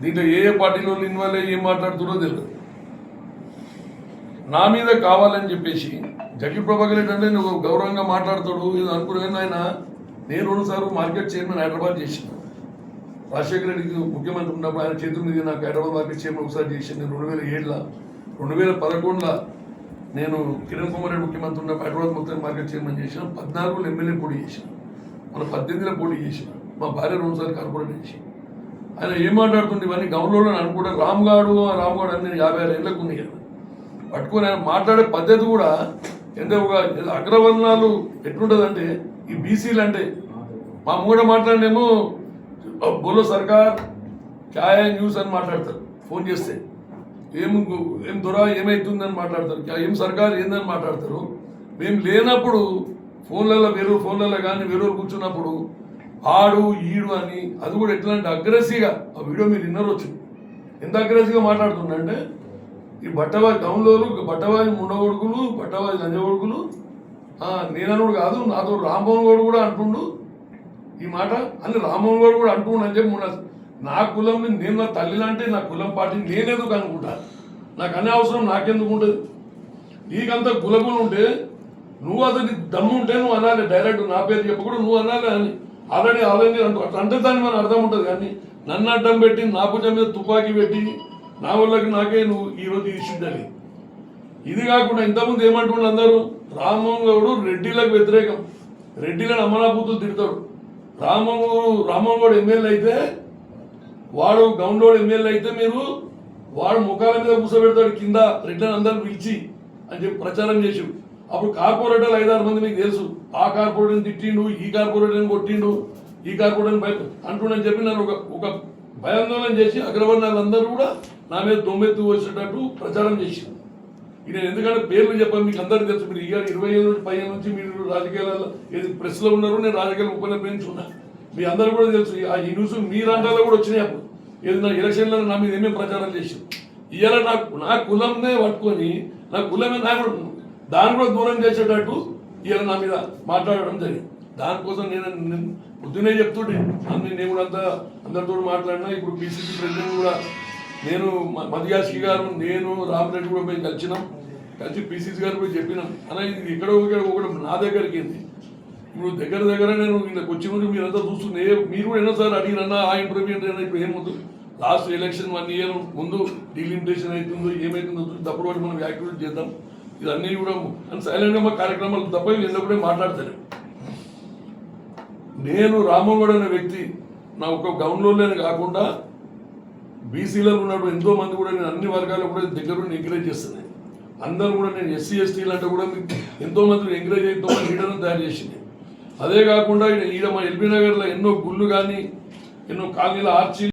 దీంట్లో ఏ పార్టీలో ఇన్వాల్వ్ అయ్యి ఏం మాట్లాడుతురో తెలియదు. నా మీద కావాలని చెప్పేసి జగ్గి ప్రభాకర్ రెడ్డి అంటే నువ్వు గౌరవంగా మాట్లాడతాడు ఇది అనుకున్నాను. ఆయన నేను 2 సార్లు మార్కెట్ చైర్మన్ హైదరాబాద్ చేసిన. రాజశేఖర రెడ్డికి ముఖ్యమంత్రి ఉన్నప్పుడు ఆయన చేతుల మీద నాకు హైదరాబాద్ మార్కెట్ చైర్మన్ ఒకసారి చేసింది. 2007లో 2011లో నేను కిరణ్ కుమార్ రెడ్డి ముఖ్యమంత్రి ఉన్నప్పుడు హైదరాబాద్ మొత్తం మార్కెట్ చైర్మన్ చేసిన. 14లో ఎమ్మెల్యే పోటీ చేసిన, మన 18లో పోటీ చేసిన. మా భార్య 2 సార్లు కార్పొరేట్ చేసి. ఆయన ఏం మాట్లాడుతుండే ఇవన్నీ గవర్నర్లో అనుకుంటే రామ్గాడు అని 56 ఏళ్ళకు ఉంది కదా పట్టుకొని ఆయన మాట్లాడే పద్ధతి కూడా అంటే ఒక అగ్రవర్ణాలు ఎట్లుంటుందంటే ఈ బీసీలు అంటే మా మూడ మాట్లాడినేమో బోలో సర్కార్ క్యాయ్ న్యూస్ అని మాట్లాడతారు. ఫోన్ చేస్తే ఏం దొర ఏమైతుందని మాట్లాడతారు. ఏం సర్కార్ ఏందని మాట్లాడతారు. మేము లేనప్పుడు ఫోన్లలో కానీ వేరే కూర్చున్నప్పుడు ఆడు ఈడు అని అది కూడా ఎట్లా అంటే అగ్రెసివ్గా ఆ వీడియో మీరు విన్నరొచ్చు. ఎంత అగ్రెసివ్గా మాట్లాడుతుండంటే ఈ బట్టవారి టౌన్లోలు బట్టవారి ముండగొడుకులు బట్టవారి లంజగొడుకులు నేననుడు కాదు నాతో రామ్మోహన్ గౌడ్ కూడా అంటుండు ఈ మాట అని రామ్మోహన్ గౌడ్ కూడా అంటుండు అని చెప్పి నా కులం నేను నా తల్లిలంటే నా కులం పార్టీ నేనెందుకు అనుకుంటాను. నాకు అనే అవసరం నాకెందుకు ఉంటుంది. నీకంత కులకులు ఉంటే నువ్వు అతని దమ్ము ఉంటే నువ్వు అనాలి. డైరెక్ట్ నా పేరు చెప్పకూడదు నువ్వు అనాలి అని ఆల్రెడీ అంటూ అట్లా అంటే దాన్ని మనం అర్థం ఉంటుంది. కానీ నన్ను అడ్డం పెట్టి నా భుజం మీద తుపాకీ పెట్టి నా వాళ్ళకి నాకే నువ్వు ఈరోజు ఇచ్చిందని. ఇది కాకుండా ఇంతకుముందు ఏమంటుండే అందరూ రామ్మోహన్ గౌడ్ రెడ్డిలకు వ్యతిరేకం, రెడ్డిలను అమరాబూతులు తిడతాడు. రామ్మోహన్ గౌడ్ ఎమ్మెల్యే అయితే వాడు గౌండోడు ఎమ్మెల్యే అయితే మీరు వాడు ముఖాల మీద కూర్చోబెడతాడు కింద రెడ్డిని అందరూ పిలిచి అని చెప్పి ప్రచారం చేసి అప్పుడు కార్పొరేటర్లు 5-6 మంది మీకు తెలుసు. ఆ కార్పొరేటర్ని తిట్టిండు, ఈ కార్పొరేటర్ని కొట్టిండు, ఈ కార్పొరేటర్ని అంటుండని చెప్పి నన్ను ఒక భయాందోళన చేసి అగ్రవర్ణాలందరూ కూడా నా మీద దొమ్మెత్తు వచ్చేటట్టు ప్రచారం చేసింది. ఇది ఎందుకంటే పేర్లు చెప్పాను మీకు అందరికీ తెలుసు. మీరు 20 ఏళ్ళ నుంచి 10 ఏళ్ళ నుంచి మీరు రాజకీయాలలో ఏది ప్రెస్లో ఉన్నారు. నేను రాజకీయాలు 30 నుంచి ఉన్నా. మీ అందరూ కూడా తెలుసు. ఈ న్యూస్ మీ రాష్ట్రాల్లో కూడా వచ్చినాయి. అప్పుడు ఏదైనా ఎలక్షన్లో నా మీద ఏమేమి ప్రచారం చేసాం. ఇవాళ నా కులంనే పట్టుకొని నా కులమే నాయకుడు దాన్ని కూడా దూరం చేసేటట్టు ఇవాళ నా మీద మాట్లాడడం జరిగింది. దానికోసం నేను పొద్దునే చెప్తుంటే నేను కూడా అందరితో మాట్లాడినా. ఇప్పుడు పిసిసి ప్రెసిడెంట్ కూడా నేను మధ్యాష్కి గారు నేను రామరెడ్డి కూడా పోయి కలిసి పిసిసి గారు కూడా చెప్పినాం. అలా ఇది ఇక్కడ ఒకటి నా దగ్గరికి ఏంది ఇప్పుడు దగ్గర నేను వీళ్ళకి వచ్చి ముందు మీరంతా చూస్తుంది. మీరు కూడా ఎన్నోసార్లు అడిగిరన్నా ఆ ఇంటర్వ్యూ అంటే ఇప్పుడు ఏమవుతుంది. లాస్ట్ ఎలక్షన్ 1 ఇయర్ ముందు డీలిమిటేషన్ అవుతుందో ఏమవుతుందో తప్పుడు వాటి మనం యాక్టివేట్ చేద్దాం. ఇదన్నీ కూడా సైలెంట్గా మా కార్యక్రమాలు తప్ప ఎన్నప్పుడే మాట్లాడతారు. నేను రామ్మోహన్ గౌడ్ అనే వ్యక్తి నా ఒక గౌన్లోనే కాకుండా బీసీలలో ఉన్నప్పుడు ఎంతో మంది కూడా నేను అన్ని వర్గాలు కూడా దగ్గర ఎంకరేజ్ చేస్తున్నాను. అందరూ కూడా నేను ఎస్సీ ఎస్టీలు అంటే కూడా ఎంతో మంది ఎంకరేజ్ ఎంతో మంది లీడర్ని తయారు చేసింది. అదే కాకుండా ఈడ మా ఎల్బీ నగర్లో ఎన్నో గుళ్ళు కానీ ఎన్నో కాలనీల ఆర్చీలు